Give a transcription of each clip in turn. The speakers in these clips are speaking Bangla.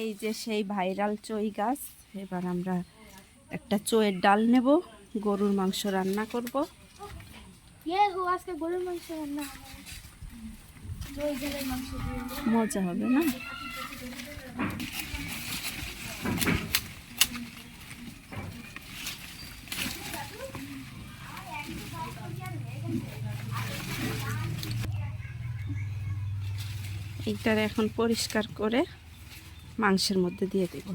এই যে সেই ভাইরাল চই গাছ। এবার আমরা একটা চইয়ের ডাল নেব, গরুর মাংস রান্না করব। আজকে গরুর মাংস রান্না মজা হবে না? এইটারে এখন পরিষ্কার করে মাংসের মধ্যে দিয়ে দেব।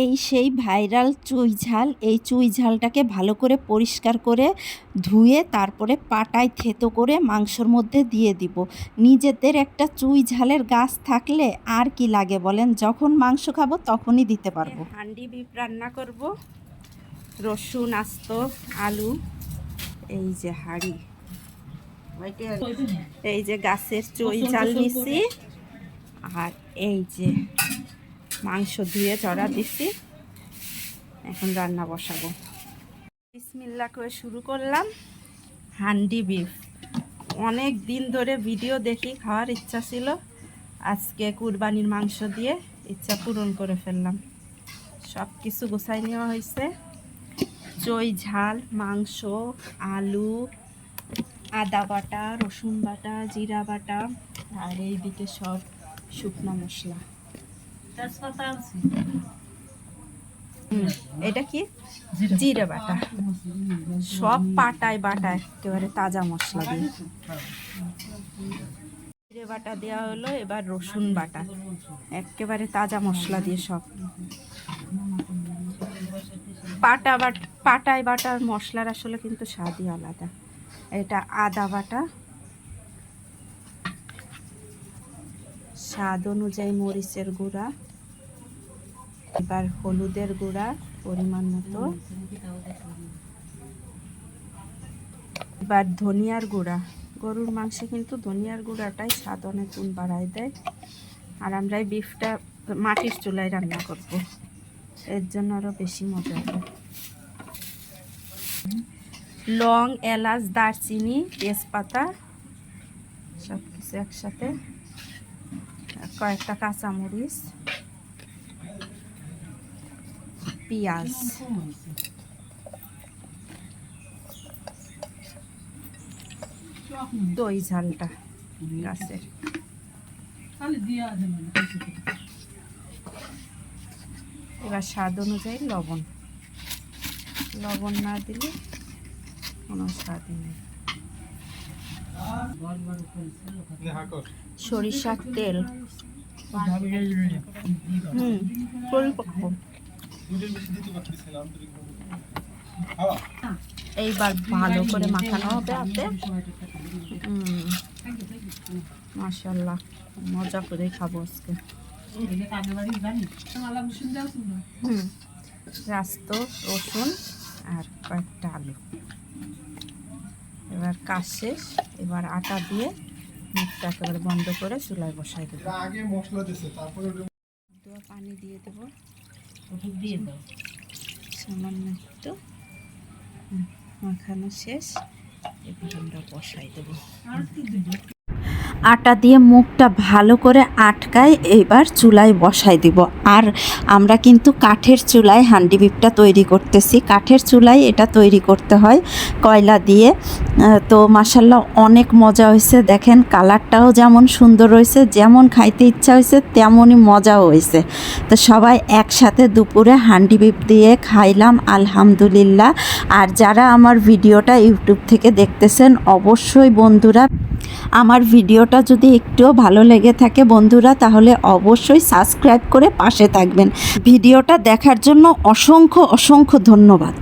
এই সেই ভাইরাল চুই ঝাল। এই চুই ঝালটাকে ভালো করে পরিষ্কার করে ধুয়ে তারপরে পাটায় থেতো করে মাংসর মধ্যে দিয়ে দিব। নিজেদের একটা চুই ঝালের গাছ থাকলে আর কি লাগে বলেন, যখন মাংস খাবো তখনই দিতে পারবো। হান্ডি বিফ রান্না করব, রসুন, আস্ত আলু, এই যে হাঁড়ি, এই যে গাছের চুই ঝাল নিছি, আর এই যে মাংস ধুয়ে চড়া দিছি। এখন রান্না বসাবো। বিসমিল্লাহ করে শুরু করলাম। হান্ডি বিফ অনেক দিন ধরে ভিডিও দেখি, খাওয়ার ইচ্ছা ছিল। আজকে কুরবানির মাংস দিয়ে ইচ্ছা পূরণ করে ফেললাম। সব কিছু গোছাই নেওয়া হয়েছে। চই ঝাল, মাংস, আলু, আদা বাটা, রসুন বাটা, জিরা বাটা, আর এইদিকে সব শুকনো মশলা। এটা কি জিরে বাটা, সব পাটায় বাটায় একেবারে তাজা মশলা দিয়ে জিরে বাটা দেওয়া হলো। এবার রসুন বাটা, একেবারে তাজা মশলা দিয়ে সব পাটায় বাটার মশলার আসলে কিন্তু স্বাদই আলাদা। এটা আদা বাটা, স্বাদ অনুযায়ী মরিচের গুঁড়া, এবার হলুদের গুঁড়া পরিমাণ মতো, এবার ধনিয়ার গুঁড়া। গরুর মাংসে কিন্তু ধনিয়ার গুঁড়াটাই স্বাদ অনেক গুণ বাড়ায় দেয়। আর আমরা এই বিফটা মাটির চুলায় রান্না করব, এর জন্য আরও বেশি মজা হবে। লং, এলাচ, দারচিনি, তেজপাতা সব কিছু একসাথে, কয়েকটা কাঁচামরিচ, পেঁয়াজ, দই ঝালটা গাছের, এবার স্বাদ অনুযায়ী লবণ। লবণ না দিলে কোনো স্বাদই নেই। সরিষার তেল, পরিপক্ক। এইবার ভালো করে মাখানো হবে হাতে। মাশাআল্লাহ, মজা করে খাবো আজকে। আস্ত রসুন আর কয়েকটা আলু। এবার কাজ শেষ। এবার আটা দিয়ে মুখটা একেবারে বন্ধ করে চুলায় বসাই দেবো। পানি দিয়ে দেবো সামান্য একটু। মাখানো শেষ। এবার আমরা বসাই দেবো। আটা দিয়ে মুখটা ভালো করে আটকায় এবার চুলায় বসাই দিব। আর আমরা কিন্তু কাঠের চুলায় হান্ডি বিফটা তৈরি করতেছি। কাঠের চুলায় এটা তৈরি করতে হয় কয়লা দিয়ে। তো মাশাআল্লাহ অনেক মজা হয়েছে। দেখেন কালারটাও যেমন সুন্দর হয়েছে, যেমন খাইতে ইচ্ছা হয়েছে তেমনই মজাও হয়েছে। তো সবাই একসাথে দুপুরে হান্ডি বিফ দিয়ে খাইলাম আলহামদুলিল্লাহ। আর যারা আমার ভিডিওটা ইউটিউব থেকে দেখতেছেন, অবশ্যই বন্ধুরা আমার ভিডিওটা যদি একটুও ভালো লেগে থাকে বন্ধুরা, তাহলে অবশ্যই সাবস্ক্রাইব করে পাশে থাকবেন। ভিডিওটা দেখার জন্য অসংখ্য ধন্যবাদ।